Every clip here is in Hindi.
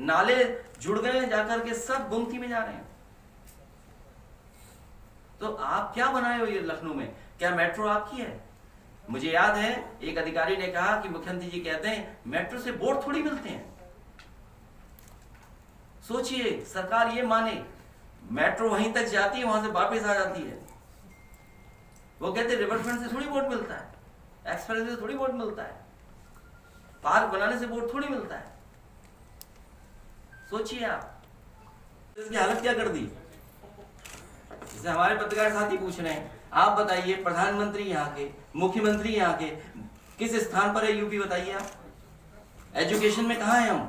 नाले जुड़ गए जाकर के, सब गुमती में जा रहे हैं। तो आप क्या बनाए हो ये लखनऊ में? क्या मेट्रो आपकी है? मुझे याद है एक अधिकारी ने कहा कि मुख्यमंत्री जी कहते हैं मेट्रो से बोर्ड थोड़ी मिलते हैं। सोचिए, सरकार ये माने मेट्रो वहीं तक जाती है, वहां से वापस आ जाती है। वो कहते रिवरफ्रंट से थोड़ी बोर्ड मिलता है, एक्सप्रेस से थोड़ी बोर्ड मिलता है, पार्क बनाने से बोर्ड थोड़ी मिलता है। सोचिए आप इसकी हालत क्या कर दी। जैसे हमारे पत्रकार साथी पूछ रहे हैं, आप बताइए प्रधानमंत्री यहाँ के, मुख्यमंत्री यहाँ के किस स्थान पर है यूपी? बताइए आप। एजुकेशन में कहाँ है हम?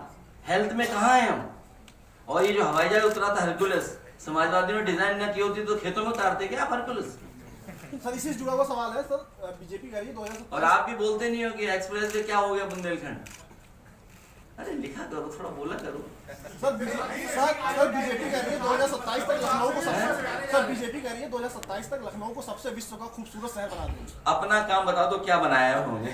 हेल्थ में कहाँ है हम? और ये जो हवाई जहाज उतरा था हरकुलस, समाजवादियों ने डिजाइन न की होती तो खेतों में उतारते क्या आप हरकुलस? सर इससे जुड़ा हुआ सवाल है सर, बीजेपी कह रही है 2027। और आप भी बोलते नहीं हो कि एक्सप्रेस वे क्या हो गया बुंदेलखंड। अरे लिखा करो, थोड़ा बोला करो। सर बीजेपी कह रही है 2027 तक लखनऊ को बीजेपी कह रही है 2027 तक लखनऊ को सबसे विश्व का खूबसूरत शहर बना देंगे। अपना काम बता दो, क्या बनाया है उन्होंने?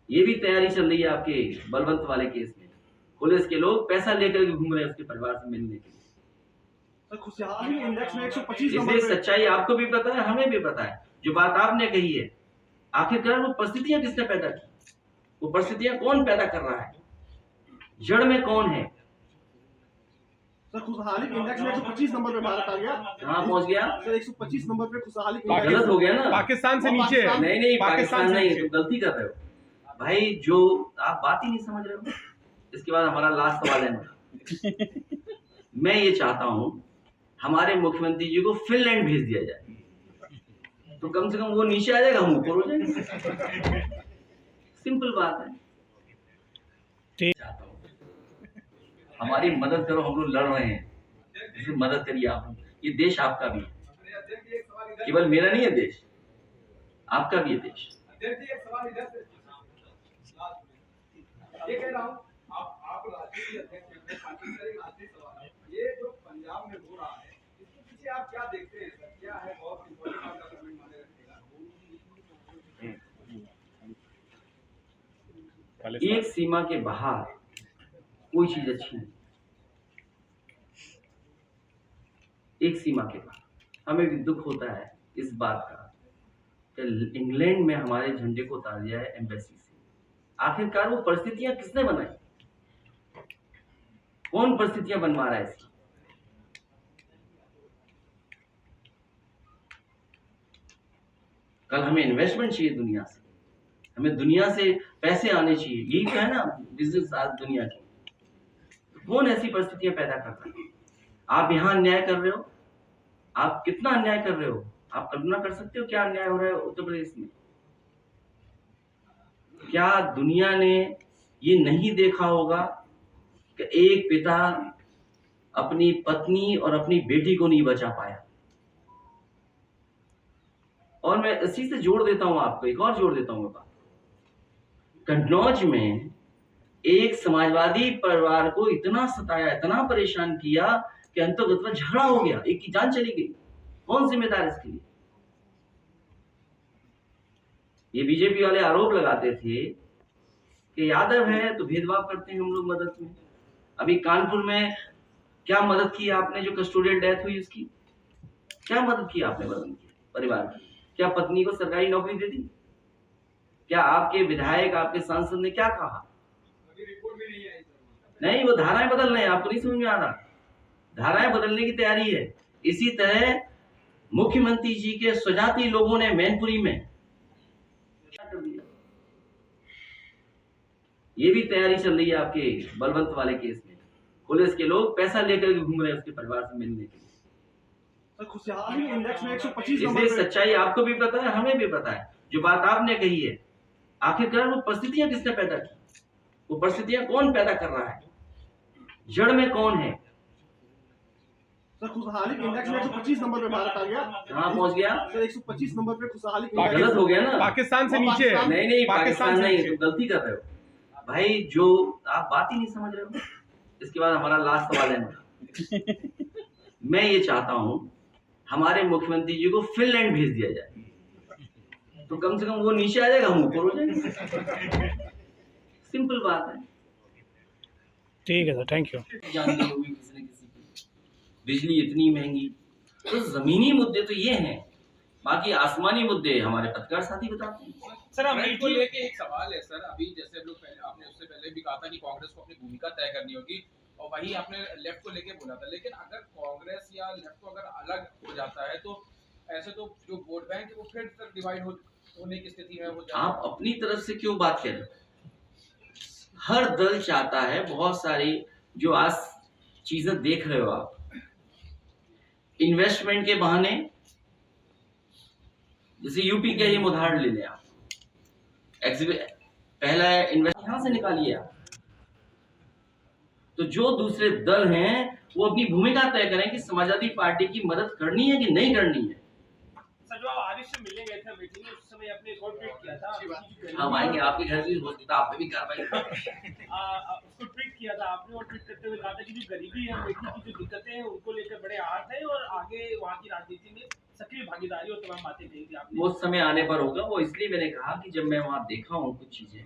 ये भी तैयारी चल रही है आपके बलवंत वाले केस में। पुलिस के लोग पैसा लेकर के घूम रहे हैं उसके परिवार से मिलने के लिए। सर खुशहाली इंडेक्स में 125 नंबर इसलिए सच्चाई आपको भी पता है, हमें भी पता है। जो बात आपने कही है, आखिरकार वो परिस्थितियां किसने पैदा की? वो परिस्थितियां कौन पैदा कर रहा है? जड़ में कौन है? सर खुशहाली इंडेक्स में 125 नंबर पे भारत आ गया। कहाँ पहुंच गया सर? 125 नंबर पे खुशहाली गलत हो गया ना? पाकिस्तान से नीचे है। नहीं, पाकिस्तान नहीं, तो गलती कर रहे हो भाई। जो आप बात ही नहीं समझ रहे हो। इसके बाद हमारा लास्ट सवाल है। मैं ये चाहता हूं हमारे मुख्यमंत्री जी को फिनलैंड भेज दिया जाए, तो कम से कम वो नीचे आ जाएगा, हम ऊपर हो जाएंगे। सिंपल बात है। चाहता हूं हमारी मदद करो, हम लोग लड़ रहे हैं, इसलिए मदद करिए आप। ये देश आपका भी है, केवल मेरा नहीं है देश, आपका भी है देश। ये कह रहा हूँ, आप राष्ट्रीय अध्यक्ष हैं, पार्टी का एक राष्ट्रीय सवाल है। ये जो पंजाब में हो रहा है, इसके पीछे आप क्या देखते हैं सर? क्या है बहुत इम्पोर्टेंट आपका कमेंट माने रखेगा? एक सीमा के बाहर कोई चीज अच्छी नहीं। एक सीमा के बाहर हमें भी दुख होता है इस बात का कि इंग्लैंड में हमारे झंडे को उतार दिया है एम्बेसी से। आखिरकार वो परिस्थितियां किसने बनाई? कौन परिस्थितियां बनवा रहा है इसकी? कल हमें इन्वेस्टमेंट चाहिए दुनिया से, हमें दुनिया से पैसे आने चाहिए, यही तो है ना बिजनेस आज दुनिया की। तो कौन ऐसी परिस्थितियां पैदा कर रहा है? आप यहाँ अन्याय कर रहे हो। आप कितना अन्याय कर रहे हो? आप कल्पना कर सकते हो क्या अन्याय हो रहा है उत्तर प्रदेश में? क्या दुनिया ने ये नहीं देखा होगा कि एक पिता अपनी पत्नी और अपनी बेटी को नहीं बचा पाया? और मैं इसी से जोड़ देता हूं आपको, एक और जोड़ देता हूं बात। कन्नौज में एक समाजवादी परिवार को इतना सताया, इतना परेशान किया कि अंततः झगड़ा हो गया, एक की जान चली गई। कौन जिम्मेदार इसके लिए? ये बीजेपी वाले आरोप लगाते थे कि यादव है तो भेदभाव करते हैं हम लोग मदद में। अभी कानपुर में क्या मदद की आपने? जो कस्टोडियल डेथ हुई उसकी क्या मदद की आपने मदद की परिवार की? क्या पत्नी को सरकारी नौकरी दे दी? क्या आपके विधायक, आपके सांसद ने क्या कहा? रिपोर्ट में नहीं आई। नहीं, वो धाराएं बदल रहे हैं, आपको नहीं समझ में आ रहा। धाराएं बदलने की तैयारी है। इसी तरह मुख्यमंत्री जी के स्वजाती लोगों ने मैनपुरी में क्या कर दिया। ये भी तैयारी चल रही है आपके बलवंत वाले केस में। पुलिस के लोग पैसा लेकर के घूम रहे हैं उसके परिवार से मिलने के लिए। सर खुशहाली इंडेक्स में 125 नंबर इसलिए पे। सच्चाई आपको भी पता है, हमें भी पता है। जो बात आपने कही है, आखिरकार वो परिस्थितियां किसने पैदा की? वो परिस्थितियां कौन पैदा कर रहा है? जड़ में कौन है? सर खुशहाली इंडेक्स में 125 नंबर पे भारत आ गया। कहाँ पहुंच गया सर? 125 नंबर पे खुशहाली गलत हो गया ना? पाकिस्तान से नीचे है। नहीं, पाकिस्तान से नहीं, नीचे। तो गलती कर रहे हो भाई। जो आप बात ही नहीं समझ रहे हो। इसके बाद हमारा लास्ट सवाल है। मैं ये चाहता हूं हमारे मुख्यमंत्री जी को फिनलैंड भेज दिया जाए, तो कम से कम वो नीचे आ जाएगा, हम ऊपर हो जाएंगे। सिंपल बात है। ठीक है सर, थैंक यू। जानते होगी किसी न किसी की, बिजली इतनी महंगी। तो जमीनी मुद्दे तो ये हैं, बाकी आसमानी मुद्दे हमारे पत्रकार साथी बताते हैं। सर अमेठी को लेके एक सवाल है सर, अभी जैसे हम लोग पहले, आपने उससे पहले भी कहा था कि कांग्रेस को अपनी भूमिका तय करनी होगी, और वही आपने लेफ्ट को लेके बोला था, लेकिन अगर कांग्रेस या लेफ्ट को अगर अलग हो जाता है तो ऐसे तो जो वोट बैंक है वो फिर तक डिवाइड होने की स्थिति में हो जाता है। आप अपनी तरफ से क्यों बात करें? हर दल चाहता है, बहुत सारी जो आज चीजें देख रहे हो आप, इन्वेस्टमेंट के बहाने, जैसे यूपी का ही उदाहरण ले लें आप, पहला इन्वेस्ट यहां से निकालिए आप, तो जो दूसरे दल हैं वो अपनी भूमिका तय करें कि समाजवादी पार्टी की मदद करनी है कि नहीं करनी है। सर जो आप आरिफ से मिलने गए थे अमेठी में, उस समय आपने एक और ट्वीट किया था, हम आएंगे आपके घर भी, हो सकता है आप पे भी कार्रवाई उसको ट्वीट किया था आपने, और ट्वीट करते हुए कहा था कि जो गरीबी है अमेठी की, जो दिक्कतें हैं उनको लेकर बड़े आहत है और आगे वहाँ की राजनीति में सक्रिय भागीदारी और तमाम बातें कही थी आपने। वो समय आने पर होगा। वो इसलिए मैंने कहा कि जब मैं वहां देखा हूँ कुछ चीजें,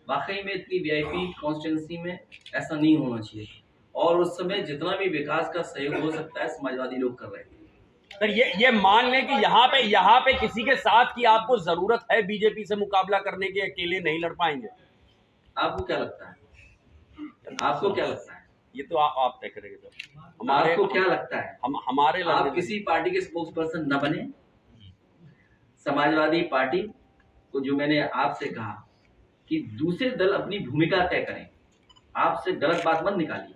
वाकई में इतनी वीआईपी कॉन्स्टिट्यूंसी में ऐसा नहीं होना चाहिए, और उस समय जितना भी विकास का सहयोग हो सकता है समाजवादी लोग कर रहे थे। सर ये मान लें कि यहाँ पे किसी के साथ की आपको जरूरत है बीजेपी से मुकाबला करने के, अकेले नहीं लड़ पाएंगे? आपको क्या लगता है? आपको क्या लगता है? ये तो आप तय करेंगे सर। आपको क्या लगता है? हमारे आप किसी पार्टी के स्पोक्स पर्सन न बने। समाजवादी पार्टी को जो मैंने आपसे कहा कि दूसरे दल अपनी भूमिका तय करें, आपसे गलत बात मत निकालिए।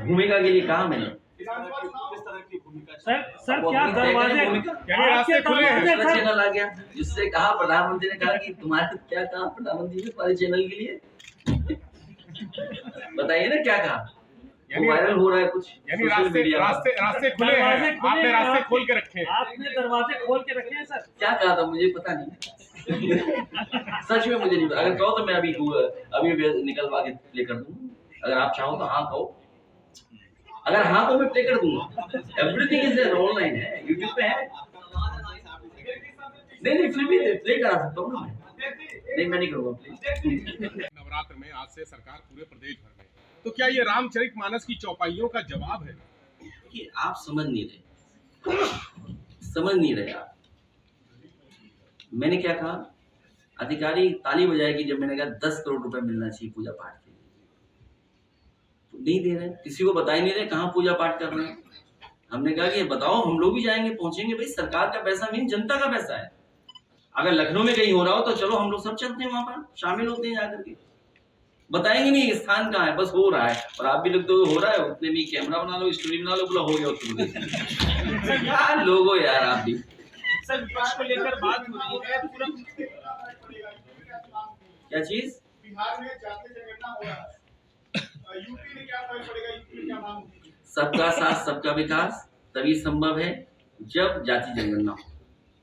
भूमिका के लिए कहा मैंने। सर क्या दरवाजे रास्ते खुले हैं। चैनल आ गया जिससे कहा, प्रधानमंत्री ने कहा कि तुम्हारे क्या कहा प्रधानमंत्री ने तुम्हारे चैनल के लिए, बताइए ना क्या कहा। वायरल हो रहा है कुछ, यानी रास्ते खुले हैं, आपने रास्ते खोल के रखे हैं। आपने दरवाजे खोल के रखे हैं सर। क्या कहा था मुझे पता नहीं। सच में मुझे नहीं पता। अगर कहो तो मैं अभी निकलवा के प्ले कर दूंगा। अगर आप चाहो तो हाँ कहो, अगर हाँ तो मैं प्ले कर दूंगा। एवरीथिंग इज ऑनलाइन है, यूट्यूब पे है। नहीं फिर भी प्ले करा सकता हूँ ना मैं। नहीं मैं नहीं करूँगा प्ले। नवरात्र में आज से सरकार पूरे प्रदेश भर में, तो क्या ये रामचरितमानस की चौपाइयों का जवाब है? कि आप समझ नहीं रहे आप। मैंने क्या कहा? अधिकारी ताली बजाएगी जब मैंने कहा 10 करोड़ रुपए मिलना चाहिए पूजा पाठ के लिए, तो नहीं दे रहे, किसी को बता ही नहीं रहे कहाँ पूजा पाठ कर रहे हैं। हमने कहा कि बताओ, हम लोग भी जाएंगे, पहुंचेंगे। भाई सरकार का पैसा नहीं, जनता का पैसा है। अगर लखनऊ में कहीं हो रहा हो तो चलो हम लोग सब चलते हैं, वहां पर शामिल होते हैं जाकर के। बताएंगे नहीं स्थान कहाँ है, बस हो रहा है। और आप भी लोग तो हो रहा है, उतने में कैमरा बना लो, स्टोरी बना लो, बोला हो गया उत्तर यार लोगो यार आप भी। सर विपक्ष को लेकर बात हो रही है पूरा, क्या चीज? बिहार में जातीय जनगणना हो रहा है, यूपी में क्या फर्क पड़ेगा? यूपी में क्या मांग होगी? सबका साथ सबका विकास तभी संभव है जब जाति जनगणना हो।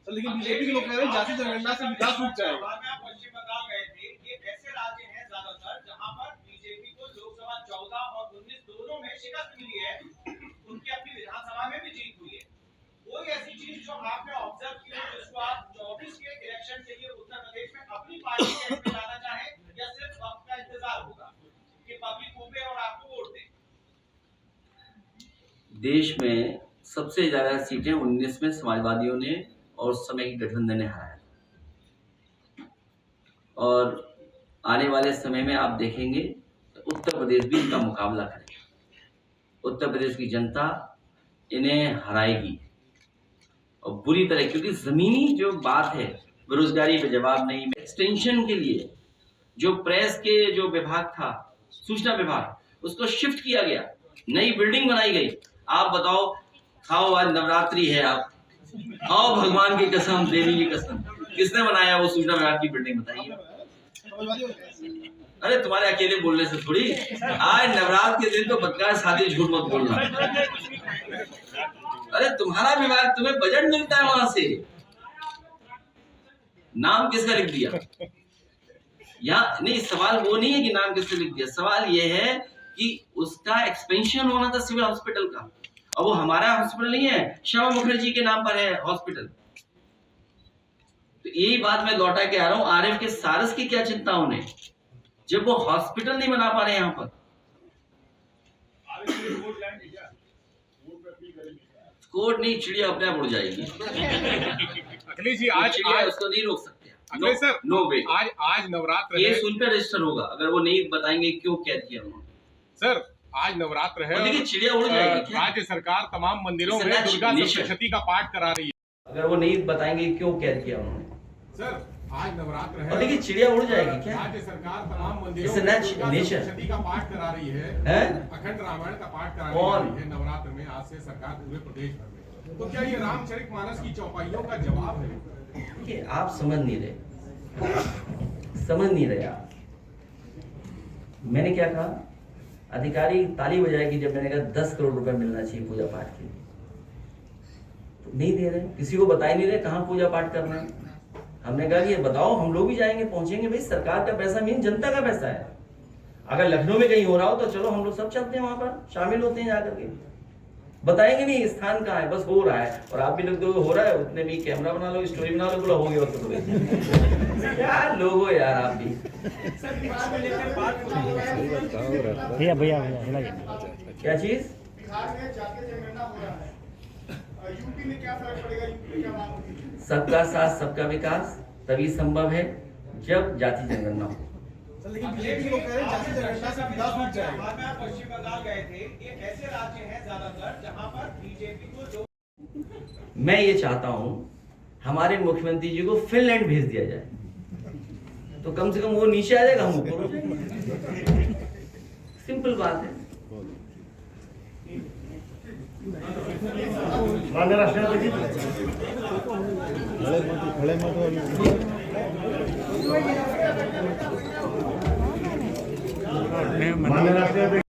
लेकिन बीजेपी के लोग कह रहे हैं जातीय जनगणना से विकास रुक जाएगा। पश्चिम बंगाल गए थे, ये ऐसे राज्य हैं ज्यादातर जहां पर बीजेपी को लोकसभा 14 और 19 दोनों में शिकस्त मिली है, उनकी अपनी विधानसभा में भी जीत हुई है। कोई ऐसी चीज जो आपने ऑब्जर्व की है जिसको आप 24 के इलेक्शन के लिए उत्तर प्रदेश में अपनी पार्टी के में लाना चाहें, या सिर्फ वक्त का इंतजार होगा कि पब्लिक उठे और आपको वोट दे? देश में सबसे ज्यादा सीटें 19 में समाजवादियों ने और उस समय की गठबंधन ने हराया, और आने वाले समय में आप देखेंगे तो उत्तर प्रदेश भी इनका मुकाबला करेगा। उत्तर प्रदेश की जनता इन्हें हराएगी और बुरी तरह, क्योंकि जमीनी जो बात है, बेरोजगारी पे जवाब नहीं। एक्सटेंशन के लिए जो प्रेस के जो विभाग था, सूचना विभाग, उसको शिफ्ट किया गया, नई बिल्डिंग बनाई गई। आप बताओ, खाओ आज नवरात्रि है, आप खाओ भगवान की कसम, देवी की कसम, किसने बनाया वो सूचना विभाग की बिल्डिंग बताइए? अरे तुम्हारे अकेले बोलने से थोड़ी। आज नवरात्र के दिन तो पत्रकार साथी झूठ मत बोलना। अरे तुम्हारा विभाग, तुम्हें बजट मिलता है वहां से, नाम किसका लिख दिया? यहाँ नहीं, सवाल वो नहीं है कि नाम किसने लिख दिया, सवाल ये है कि उसका एक्सपेंशन होना था सिविल हॉस्पिटल का, और वो हमारा हॉस्पिटल नहीं है, श्यामा मुखर्जी के नाम पर है हॉस्पिटल। तो यही बात मैं लौटा के आ रहा हूं, आरएफ के सारस की क्या चिंता उन्हें, जब वो हॉस्पिटल नहीं बना पा रहे यहाँ पर। कोर्ट नहीं, चिड़िया अपने आप उड़ जाएगी। अखिलेश जी आज चिड़िया उसको नहीं रोक सकते। अखिलेश सर नो वे। आज नवरात्र है केस उन पर रजिस्टर होगा अगर वो नहीं बताएंगे क्यों कैद किया उन्होंने। सर, आज नवरात्र है। देखिए चिड़िया उड़ जाएगी। राज्य सरकार तमाम मंदिरों में दुर्गा सप्तशती का पाठ करा रही है। अगर वो नहीं बताएंगे क्यों कैद किया उन्होंने। सर, आज नवरात्र है। और देखिए चिड़िया उड़ जाएगी क्या। राज्य सरकार तमाम मंदिरों में नेचर दुर्गा सप्तशती का पाठ करा रही है। अखंड रामायण का पाठ करा रही है नवरात्र में। आज से सरकार पूरे प्रदेश भर में। तो क्या ये रामचरितमानस की चौपाइयों का जवाब है? देखिए आप समझ नहीं रहे आप। मैंने क्या कहा, अधिकारी ताली बजाएगी जब मैंने कहा 10 करोड़ रुपए मिलना चाहिए पूजा पाठ के लिए, तो नहीं दे रहे, किसी को बता ही नहीं रहे कहाँ पूजा पाठ करना है। हमने कहा कि ये बताओ, हम लोग भी जाएंगे, पहुंचेंगे। भाई सरकार का पैसा मीन जनता का पैसा है। अगर लखनऊ में कहीं हो रहा हो तो चलो हम लोग सब चलते हैं वहां पर, शामिल होते हैं जाकर के। बताएंगे नहीं स्थान कहाँ है, बस हो रहा है। और आप भी लोग तो हो रहा है, उतने भी कैमरा बना लो, स्टोरी बना लो, बोला हो गया तो यार लोग हो यार आप भी। भैया भैया क्या चीज? बिहार में जातीय जनगणना हो रहा है, यूपी में क्या फर्क पड़ेगा, यूपी में क्या मांग होगी? सबका साथ सबका विकास तभी संभव है जब जाति जनगणना हो। लेकिन बीजेपी लोग कह रहे हैं जातीय जनगणना से विकास रुक जाएगा। पश्चिम बंगाल गए थे, एक ऐसे राज्य हैं ज्यादातर जहां पर बीजेपी को जो मैं ये चाहता हूं हमारे मुख्यमंत्री जी को फिनलैंड भेज दिया जाए, तो कम से कम वो नीचे आ जाएगा, हम ऊपर हो जाएंगे। सिंपल बात है। माननीय राष्ट्रपति माननीय राष्ट्रपति